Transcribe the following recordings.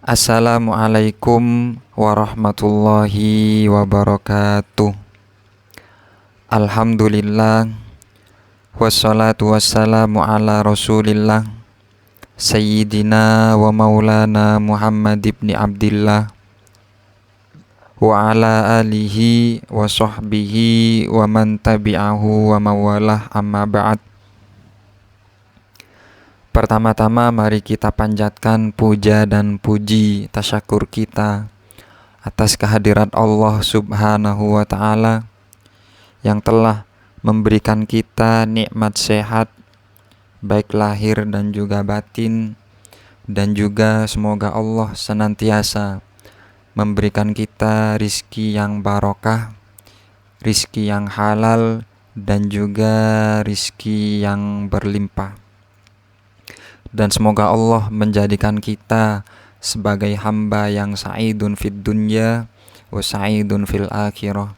Assalamualaikum warahmatullahi wabarakatuh. Alhamdulillah, wassalatu wassalamu ala rasulillah, Sayyidina wa maulana Muhammad ibn Abdillah, wa ala alihi wa sahbihi wa man tabi'ahu wa mawalah, amma ba'd. Pertama-tama mari kita panjatkan puja dan puji tasyakur kita atas kehadirat Allah Subhanahu wa Ta'ala yang telah memberikan kita nikmat sehat baik lahir dan juga batin, dan juga semoga Allah senantiasa memberikan kita rizki yang barokah, rizki yang halal, dan juga rizki yang berlimpah. Dan semoga Allah menjadikan kita sebagai hamba yang sa'idun fid dunya wa sa'idun fil akhirah,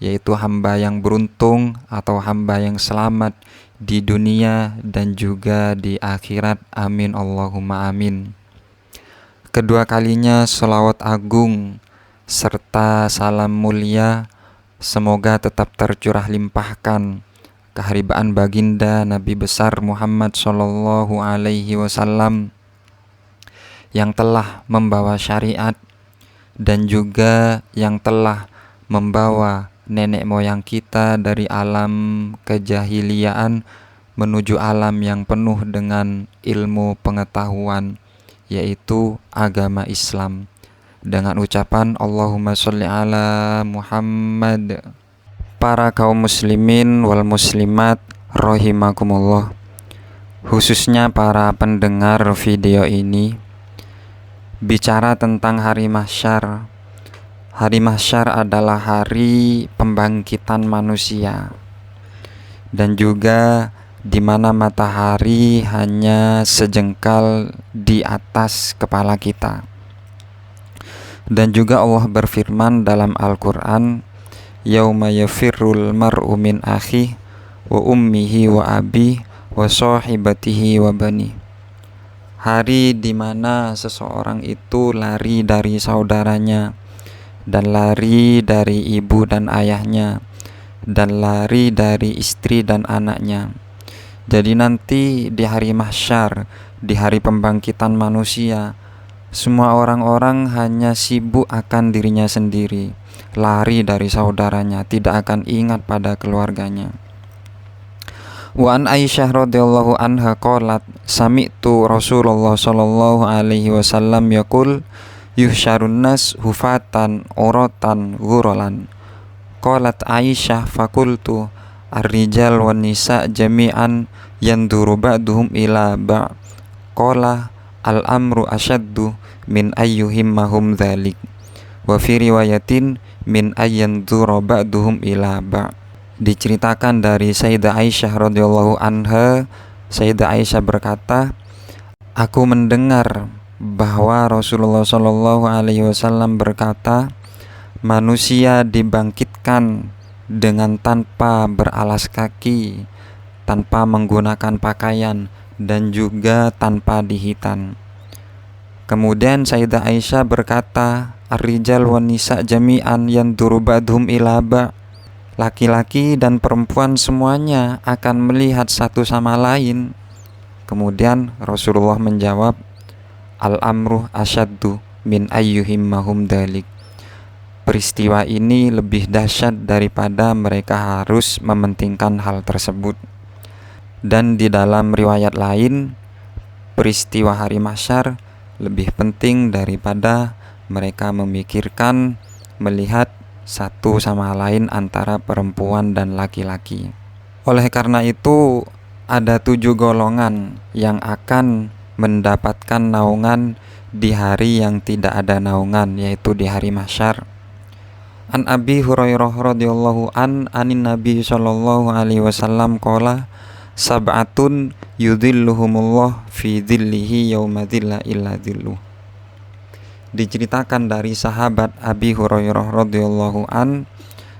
yaitu hamba yang beruntung atau hamba yang selamat di dunia dan juga di akhirat. Amin Allahumma amin. Kedua kalinya sholawat agung serta salam mulia semoga tetap tercurah limpahkan keharibaan baginda Nabi besar Muhammad Sallallahu Alaihi Wasallam yang telah membawa syariat dan juga yang telah membawa nenek moyang kita dari alam kejahiliaan menuju alam yang penuh dengan ilmu pengetahuan, yaitu agama Islam, dengan ucapan Allahumma sholli ala Muhammad. Para kaum muslimin wal muslimat rahimakumullah, khususnya para pendengar video ini, bicara tentang hari mahsyar. Hari mahsyar adalah hari pembangkitan manusia, dan juga di mana matahari hanya sejengkal di atas kepala kita. Dan juga Allah berfirman dalam Al-Quran, yauma yafirrul mar'u min akhihi wa ummihi wa abihi wa sahibatihi wa bani. Hari di mana seseorang itu lari dari saudaranya, dan lari dari ibu dan ayahnya, dan lari dari istri dan anaknya. Jadi nanti di hari mahsyar, di hari pembangkitan manusia, semua orang-orang hanya sibuk akan dirinya sendiri, lari dari saudaranya, tidak akan ingat pada keluarganya. Wa an Aisyah radhiyallahu anha qalat sami'tu Rasulullah sallallahu alaihi wasallam yaqul yuhsyarun nas hufatan uratan ghuralan. Qalat Aisyah fakultu ar-rijal wan nisa jami'an yanduru ba'duhum ila ba'. Qala al-amru asyaddu min ayyuhimmahum dzalik. Wa fi riwayatin min ayyandura ba'duhum ila ba'. Diceritakan dari Sayyidah Aisyah radhiyallahu anha, Sayyidah Aisyah berkata, aku mendengar bahwa Rasulullah sallallahu alaihi wasallam berkata, manusia dibangkitkan dengan tanpa beralas kaki, tanpa menggunakan pakaian, dan juga tanpa dihitan. Kemudian Sayyidah Aisyah berkata, ar-rijal wan nisa jami'an yanduru ba'dhum ila ba'. Laki-laki dan perempuan semuanya akan melihat satu sama lain. Kemudian Rasulullah menjawab, al-amru asyaddu min ayyuhimmahum dalik. Peristiwa ini lebih dahsyat daripada mereka harus mementingkan hal tersebut. Dan di dalam riwayat lain, peristiwa hari mahsyar lebih penting daripada mereka memikirkan melihat satu sama lain antara perempuan dan laki-laki. Oleh karena itu, ada 7 golongan yang akan mendapatkan naungan di hari yang tidak ada naungan, yaitu di hari mahsyar. An Abi Hurairah radhiyallahu anin Nabi sallallahu alaihi wasallam qala sab'atun yudhilluhumullah fi dhillihi yauma dhilla illa dhilluh. Diceritakan dari sahabat Abi Hurairah radhiyallahu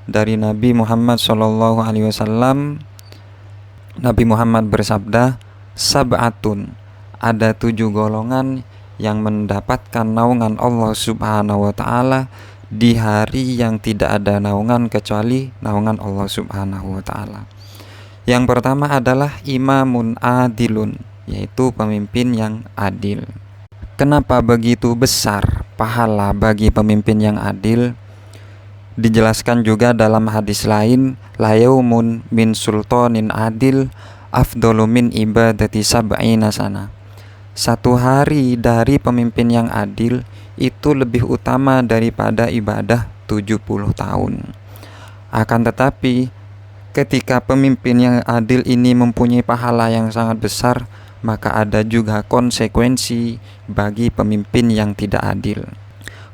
dari Nabi Muhammad sallallahu alaihi wasallam, Nabi Muhammad bersabda, sab'atun, ada 7 golongan yang mendapatkan naungan Allah Subhanahu wa Ta'ala di hari yang tidak ada naungan kecuali naungan Allah Subhanahu wa Ta'ala. Yang pertama adalah imamun adilun, yaitu pemimpin yang adil. Kenapa begitu besar pahala bagi pemimpin yang adil? Dijelaskan juga dalam hadis lain, la yaumun min sultanin adil afdalu min ibadati sab'ina sana. Satu hari dari pemimpin yang adil itu lebih utama daripada ibadah 70 tahun. Akan tetapi ketika pemimpin yang adil ini mempunyai pahala yang sangat besar, maka ada juga konsekuensi bagi pemimpin yang tidak adil.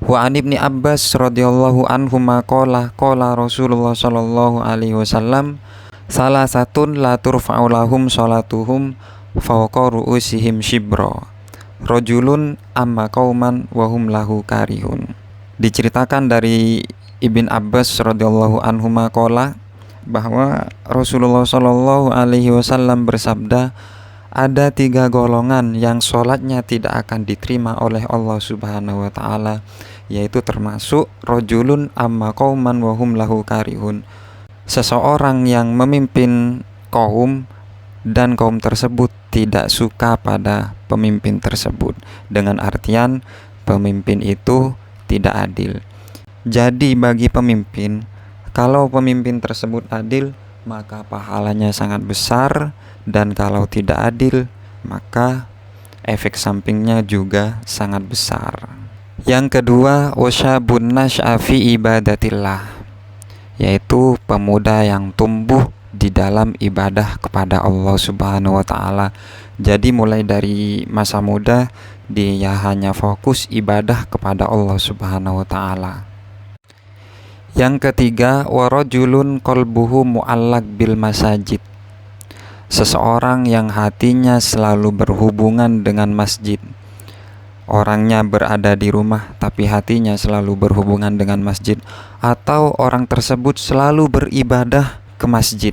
Wa an Ibni Abbas radhiyallahu anhuma qala Rasulullah sallallahu alaihi wasallam salasatun la turfa'u lahum salatuhum fawqa ru'usihim shibra rajulun amma qauman wa hum lahu karihun. Diceritakan dari Ibn Abbas radhiyallahu anhuma qala bahwa Rasulullah sallallahu alaihi wasallam bersabda, ada 3 golongan yang sholatnya tidak akan diterima oleh Allah Subhanahu wa Ta'ala, yaitu termasuk rajulun amma qauman wa hum lahu karihun, seseorang yang memimpin kaum dan kaum tersebut tidak suka pada pemimpin tersebut, dengan artian pemimpin itu tidak adil. Jadi bagi pemimpin, kalau pemimpin tersebut adil, maka pahalanya sangat besar, dan kalau tidak adil, maka efek sampingnya juga sangat besar. Yang kedua, wasyabun nas'a fi ibadatillah, yaitu pemuda yang tumbuh di dalam ibadah kepada Allah Subhanahu wa Ta'ala. Jadi mulai dari masa muda dia hanya fokus ibadah kepada Allah Subhanahu wa Ta'ala. Yang ketiga, warajulun qalbuhu mu'allaq bil masajid, seseorang yang hatinya selalu berhubungan dengan masjid. Orangnya berada di rumah tapi hatinya selalu berhubungan dengan masjid, atau orang tersebut selalu beribadah ke masjid.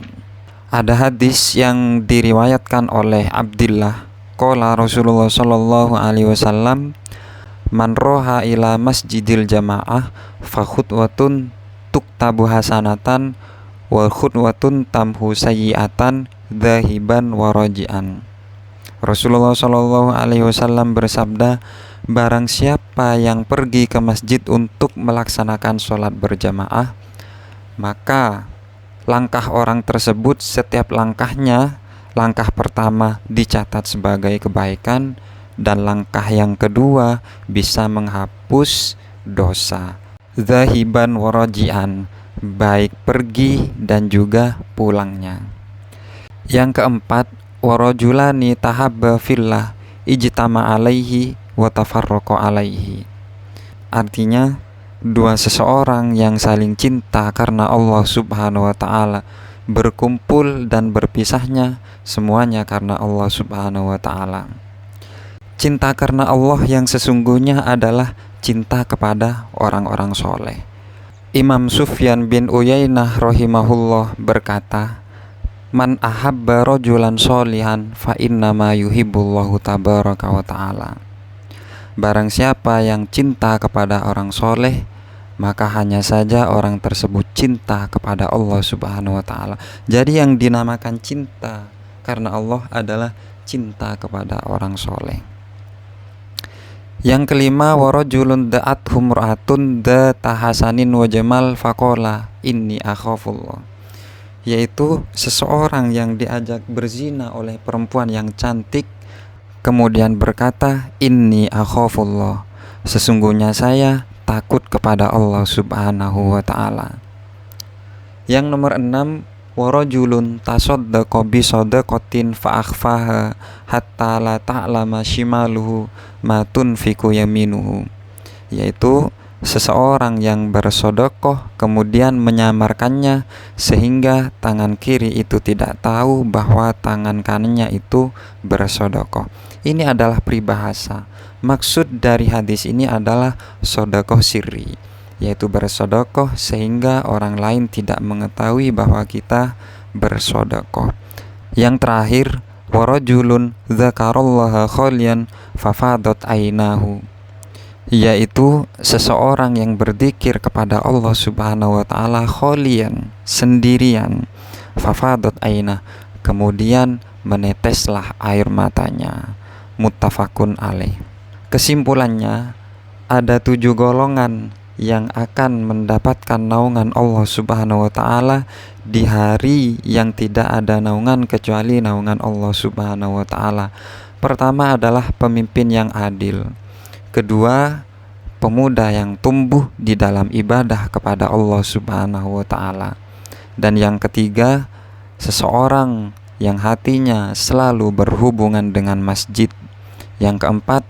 Ada hadis yang diriwayatkan oleh Abdullah, qala Rasulullah sallallahu alaihi wasallam, man roha ila masjidil jamaah fa khutwatun tuktabu hasanatan wa khutwatun tamhu sayyi'atan dhahiban wa raji'an. Rasulullah sallallahu alaihi wasallam bersabda, barang siapa yang pergi ke masjid untuk melaksanakan sholat berjamaah, maka langkah orang tersebut, setiap langkahnya, langkah pertama dicatat sebagai kebaikan, dan langkah yang kedua bisa menghapus dosa. Zahiban warajian, baik pergi dan juga pulangnya. Yang keempat, warajulani tahabba fillah ijtama alaihi wa tafarraqa alaihi. Artinya, 2 seseorang yang saling cinta karena Allah Subhanahu wa Ta'ala berkumpul dan berpisahnya semuanya karena Allah Subhanahu wa Ta'ala. Cinta karena Allah yang sesungguhnya adalah cinta kepada orang-orang soleh. Imam Sufyan bin Uyainah rahimahullah berkata, man ahabba rajulan sholihan fa innama yuhibbullahu tabaraka wa ta'ala. Barang siapa yang cinta kepada orang soleh, maka hanya saja orang tersebut cinta kepada Allah Subhanahu wa Ta'ala. Jadi yang dinamakan cinta karena Allah adalah cinta kepada orang soleh. Yang kelima, warajulun da'athum ra'atun dzata hasanin wa jamal faqala inni akhafullah, yaitu seseorang yang diajak berzina oleh perempuan yang cantik, kemudian berkata, inni akhafullah, sesungguhnya saya takut kepada Allah Subhanahu wa Ta'ala. Yang nomor 6, warajulun tasaddaqa bi shadaqatin fa akhfaha hatta la ta'lama shimaluhu ma tunfiqu yaminuhu, yaitu seseorang yang bersedekah kemudian menyamarkannya sehingga tangan kiri itu tidak tahu bahwa tangan kanannya itu bersedekah. Ini adalah peribahasa. Maksud dari hadis ini adalah sedekah sirri, yaitu bersedekah sehingga orang lain tidak mengetahui bahwa kita bersedekah. Yang terakhir, Wa rajulun dzakarallaha khalian fafadat ainahu, yaitu seseorang yang berzikir kepada Allah Subhanahu wa taala khalian, sendirian, fafadat aina, kemudian meneteslah air matanya. Muttafaqun alaih. Kesimpulannya, ada 7 golongan yang akan mendapatkan naungan Allah Subhanahu wa taala di hari yang tidak ada naungan kecuali naungan Allah Subhanahu wa taala. Pertama adalah pemimpin yang adil. Kedua, pemuda yang tumbuh di dalam ibadah kepada Allah Subhanahu wa taala. Dan yang ketiga, seseorang yang hatinya selalu berhubungan dengan masjid. Yang keempat,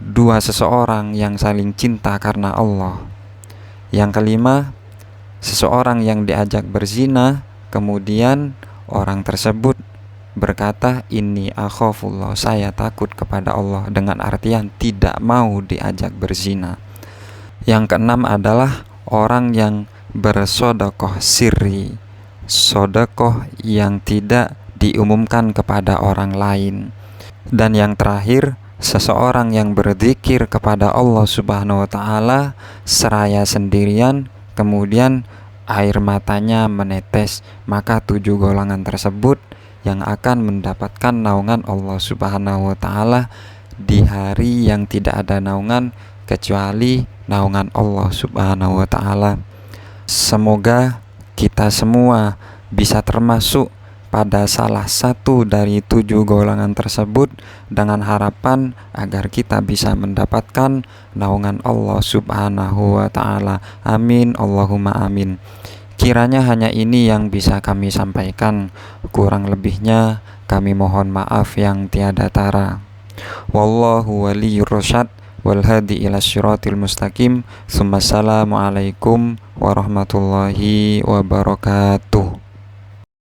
2 seseorang yang saling cinta karena Allah. Yang kelima, seseorang yang diajak berzina, kemudian orang tersebut berkata, inni akhafullah, saya takut kepada Allah, dengan artian tidak mau diajak berzina. Yang keenam adalah orang yang bersodakoh sirri, sodakoh yang tidak diumumkan kepada orang lain. Dan yang terakhir, seseorang yang berzikir kepada Allah Subhanahu wa taala seraya sendirian, kemudian air matanya menetes. Maka 7 golongan tersebut yang akan mendapatkan naungan Allah Subhanahu wa taala di hari yang tidak ada naungan kecuali naungan Allah Subhanahu wa taala. Semoga kita semua bisa termasuk pada salah satu dari 7 golongan tersebut, dengan harapan agar kita bisa mendapatkan naungan Allah Subhanahu wa taala. Amin, Allahumma amin. Kiranya hanya ini yang bisa kami sampaikan. Kurang lebihnya kami mohon maaf yang tiada tara. Wallahu waliyur rasyad wal hadi ila syiratil mustaqim. Assalamualaikum warahmatullahi wabarakatuh.